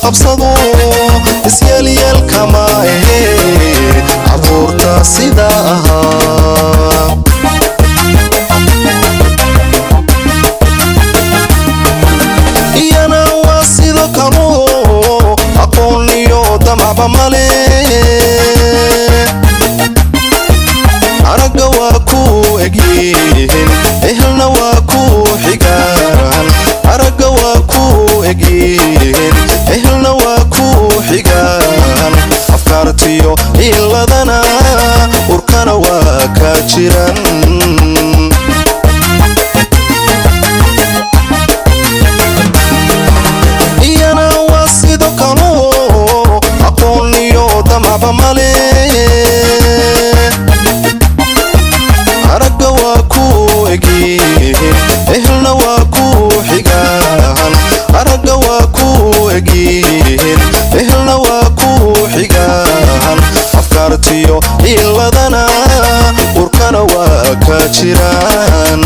qabsado isyeel kama abuurta sida ahaa iyana waa sidoo kale aqoon iyo damacba male araga waa ku egyihiin ehelna waa ku xigaan araga waa ku egyihiin ehelna waa ku xigaan afkaartiyo iladana urkana waa ka jiran iyana waa sidoo kale aqoon iyo damacba male araga waa ku egyihiin ehelna waa ku xigaan araga waa ku egyihiin ehelna waa ku xigaan afkaartiyo iladana urkana waa ka jiraan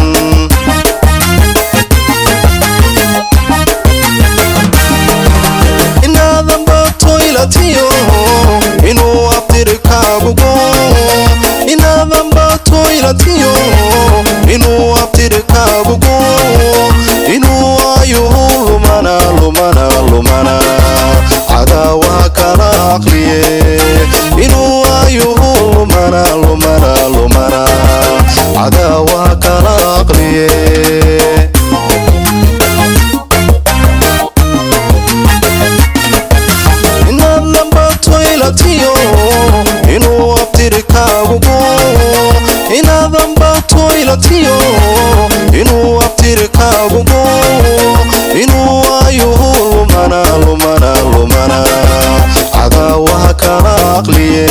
inaadan bato ilatiyo inuu abtirkaagu go inaadan bato ilatiyo inuu abtirkaagu go inuu ayuhu lumana cadaawa kala aqliye inuu ayuhu lumana cadaawa kala aqliye inaadan bato ilatiyo inuu abtirkaagu go inaadan bato ilatiyo inuu abtirkaagu go inuu ayuhu lumana cadaawa kala aqliye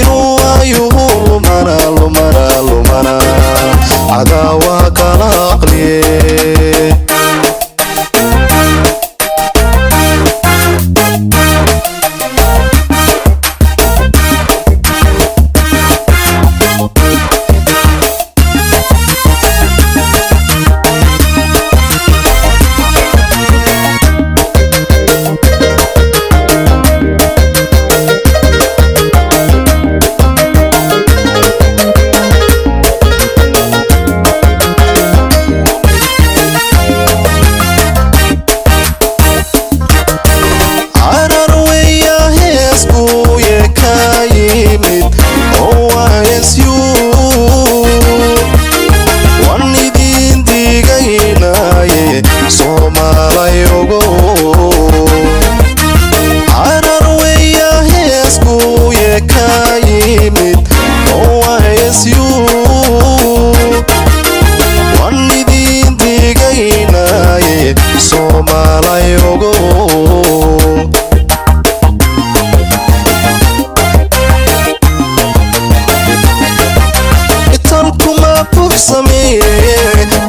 inuu ayuhu lumana cadaawa kala aqliye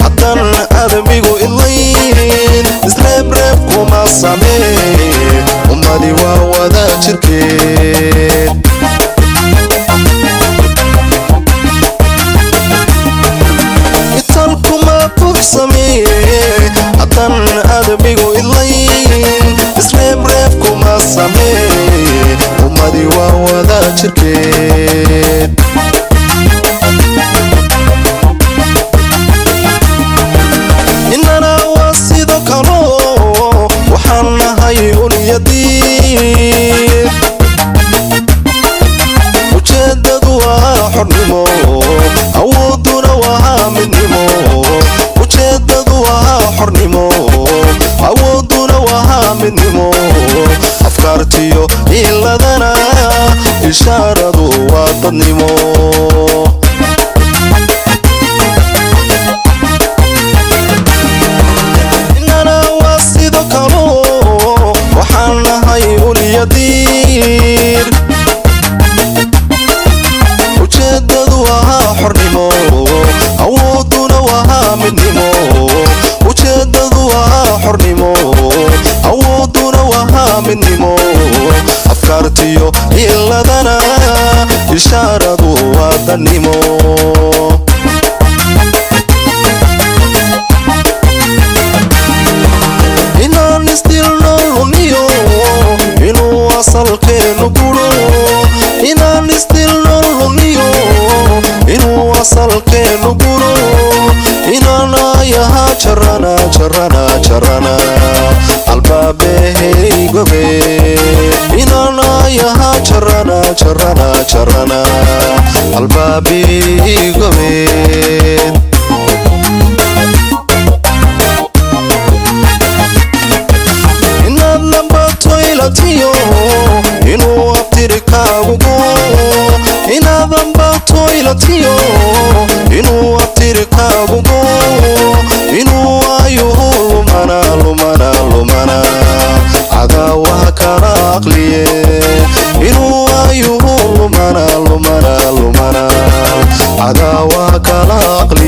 hadan adamigu ilayn isreebreeb kuma samee ummadi waa wada jirkeed itan kuma bugsamee hadan adamigu ilayn isreebreeb kuma samee ummadi waa wada jirkeed inana waa sidoo kale waxaan nahay ulyadiir ujeedadu waa xornimo awooduna waa midnimo ujeedadu waa xornimo awooduna waa midnimo afkaartiyo iladana ishaaradu waa dadnimo ulyadiir ujeedadu waa xornimo awooduna waa midnimo ujeedadu waa xornimo awooduna waa midnimo afkaartiyo iladana ishaaradu jarana jarana jarana albaabeey gobe inana yaha jarana jarana jarana albaabeey gobe inad lambato ilatiyo inuu abtirikaagu go inad lambato ilatiyo inuu abtirikaagu go inuu ayuhu lumana lumana lumana cadaawaha kala aqliye inuu ayuhu lumana lumana lumana cadaawaha kala aqliye